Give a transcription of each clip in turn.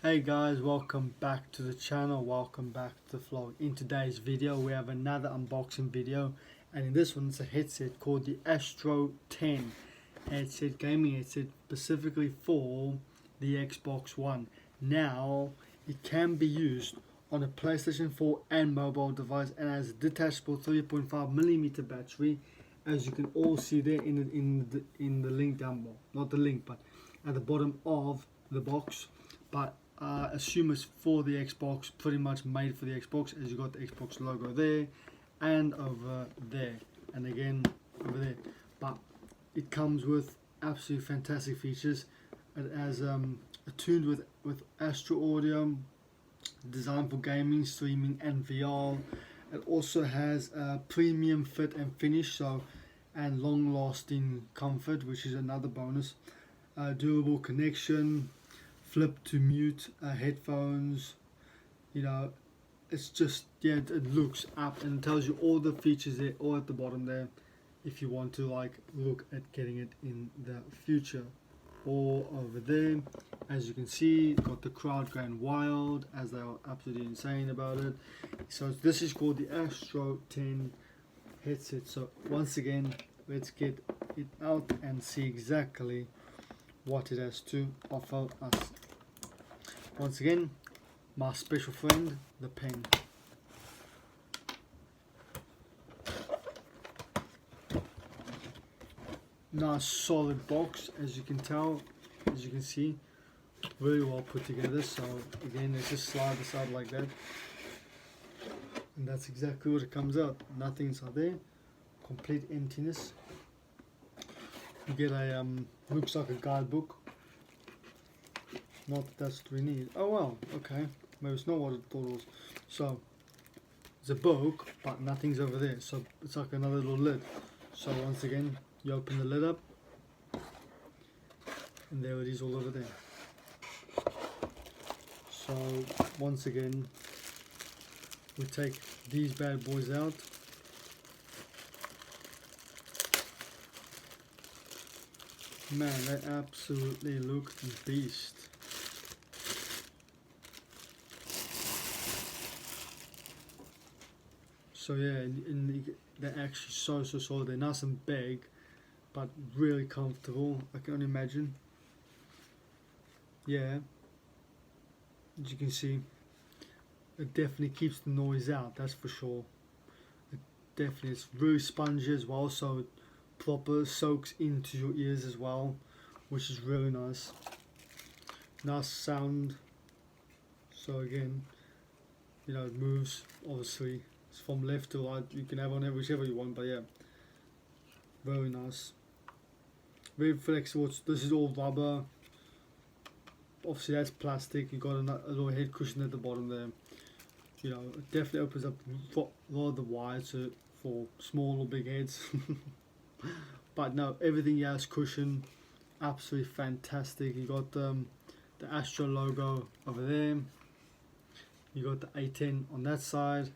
Hey guys, welcome back to the channel, welcome back to the vlog. In today's video we have another unboxing video, and in this one it's a headset called the Astro A10 headset, gaming headset specifically for the Xbox One. Now it can be used on a PlayStation 4 and mobile device, and has a detachable 3.5mm battery, as you can all see there in the link down below. Not the link, but at the bottom of the box. But assume it's for the Xbox, pretty much made for the Xbox, as you got the Xbox logo there and over there and again over there. But it comes with absolutely fantastic features. It has tuned with Astro audio, designed for gaming, streaming and VR. It also has a premium fit and finish, and long lasting comfort, which is another bonus. Durable connection, flip to mute headphones. It's just, yeah, it looks up and tells you all the features there, all at the bottom there, if you want to look at getting it in the future. Or over there, as you can see, got the crowd going wild as they are absolutely insane about it. So this is called the Astro A10 headset. So once again, let's get it out and see exactly what it has to offer us. Once again, my special friend, the pen. Nice solid box, as you can tell, as you can see, very well put together. So again, let's just slide this out like that, and that's exactly what it comes out. Nothing inside there, complete emptiness. You get a looks like a guidebook. Not that that's what we need. Oh well, okay, maybe it's not what I thought it was. So it's a book, but nothing's over there, so it's like another little lid. So once again, you open the lid up, and there it is all over there. So once again, we take these bad boys out. Man, they absolutely look beast. So yeah, they're actually so solid. They're nice and big, but really comfortable. I can only imagine. Yeah, as you can see, it definitely keeps the noise out, that's for sure. It's really spongy as well, so it proper soaks into your ears as well, which is really nice. Nice sound. So again, it moves, obviously. It's from left to right, you can have on it whichever you want, but yeah, very nice, very flexible. This is all rubber, obviously that's plastic. You got a little head cushion at the bottom there. It definitely opens up rather wide, so for small or big heads. But no, everything has cushion, absolutely fantastic. You got the Astro logo over there, you got the A10 on that side,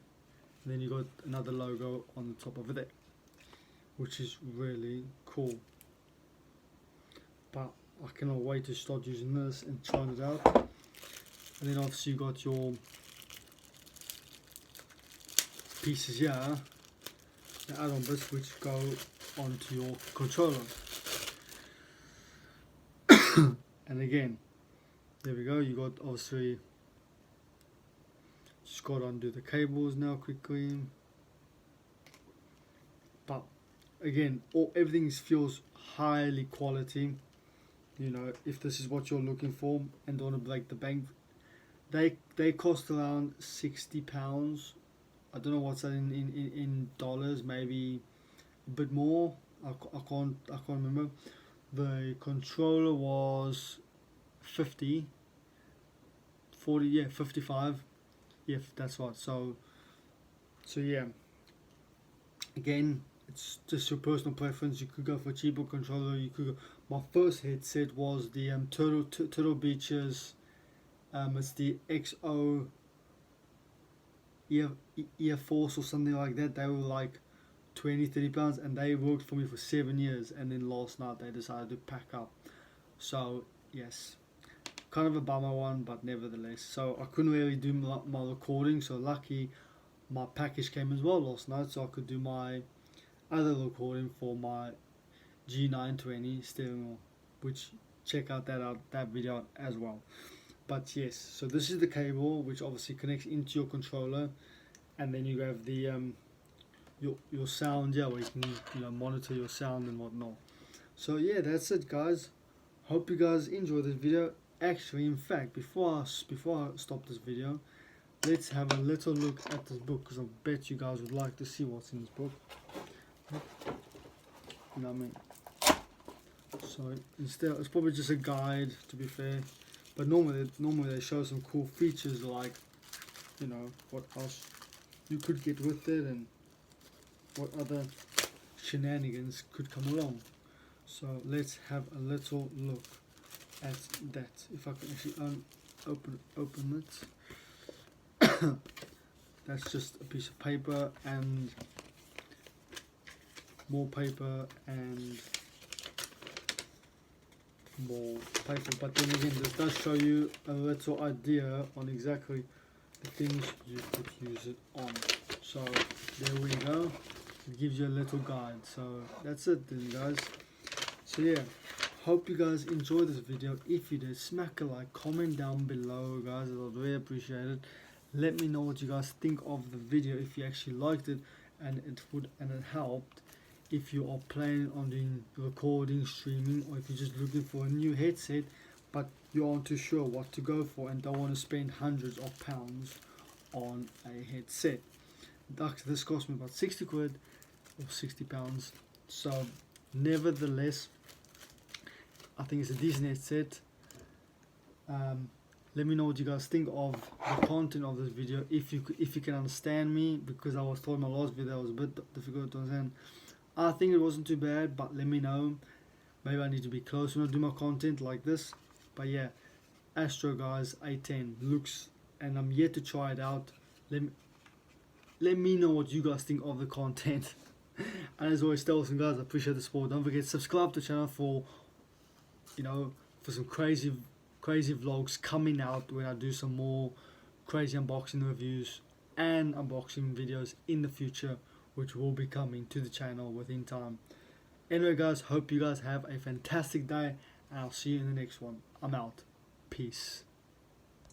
and then you got another logo on the top over there, which is really cool. But I cannot wait to start using this and trying it out. And then obviously you got your pieces here, the add-on bits, which go onto your controller. And again, there we go, you got obviously, just got to undo the cables now quickly. But again, everything feels highly quality. If this is what you're looking for and don't want to break the bank, they cost around £60. I don't know what's that in dollars, maybe a bit more. I can't remember. The controller was 40, yeah, 55. Yeah, that's right. So yeah, again, it's just your personal preference. You could go for a cheaper controller. You could go. My first headset was the Turtle Beaches. It's the XO Ear Force or something like that. They were like £20-30, and they worked for me for 7 years. And then last night they decided to pack up. So yes, kind of a bummer one, but nevertheless. So I couldn't really do my recording, so lucky my package came as well last night, so I could do my other recording for my G920 steering wheel, which check out that video as well. But yes, so this is the cable which obviously connects into your controller, and then you have the your sound, yeah, where you can monitor your sound and whatnot. So yeah, that's it, guys. Hope you guys enjoy this video. Actually, in fact, before I stop this video, let's have a little look at this book, because I bet you guys would like to see what's in this book. You know what I mean? So instead, it's probably just a guide, to be fair. But normally they show some cool features, like what else you could get with it and what other shenanigans could come along. So let's have a little look at that. If I can actually open it. That's just a piece of paper and more paper and more paper, but then again this does show you a little idea on exactly the things you could use it on. So there we go, it gives you a little guide. So that's it then, guys. So yeah, hope you guys enjoyed this video. If you did, smack a like, comment down below, guys, I'd really appreciate it. Let me know what you guys think of the video, if you actually liked it and it helped. If you are planning on doing recording, streaming, or if you're just looking for a new headset but you aren't too sure what to go for and don't want to spend hundreds of pounds on a headset. This cost me about 60 quid or 60 pounds. So nevertheless, I think it's a decent headset. Let me know what you guys think of the content of this video, if you can understand me, because I was told in my last video it was a bit difficult to understand. I think it wasn't too bad, but let me know. Maybe I need to be closer when I do my content like this. But yeah, Astro guys, A10 looks, and I'm yet to try it out. Let me know what you guys think of the content. And as always, stay awesome, guys. I appreciate the support. Don't forget to subscribe to the channel for some crazy vlogs coming out when I do some more crazy unboxing reviews and unboxing videos in the future, which will be coming to the channel within time. Anyway, guys, hope you guys have a fantastic day, and I'll see you in the next one. I'm out. Peace.